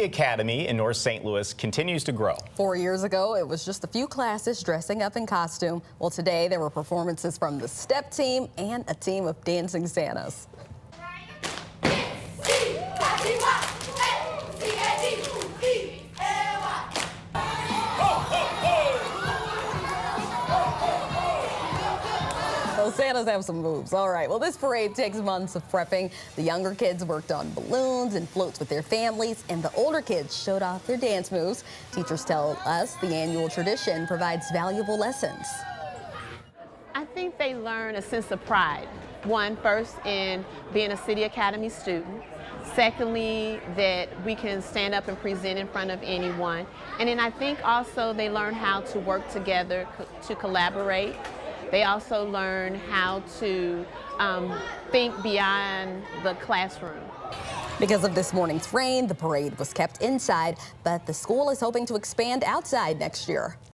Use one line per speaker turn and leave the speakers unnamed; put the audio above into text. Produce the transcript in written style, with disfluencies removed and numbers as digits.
The Academy in North St. Louis continues to grow.
4 years ago, it was just a few classes dressing up in costume. Well, today there were performances from the step team and a team of dancing Santas. Well, Santas have some moves. All right. Well, this parade takes months of prepping. The younger kids worked on balloons and floats with their families, and the older kids showed off their dance moves. Teachers tell us the annual tradition provides valuable lessons.
I think they learn a sense of pride. One, first, in being a City Academy student. Secondly, that we can stand up and present in front of anyone. And then I think also they learn how to work together, to collaborate. They also learn how to think beyond the classroom.
Because of this morning's rain, the parade was kept inside, but the school is hoping to expand outside next year.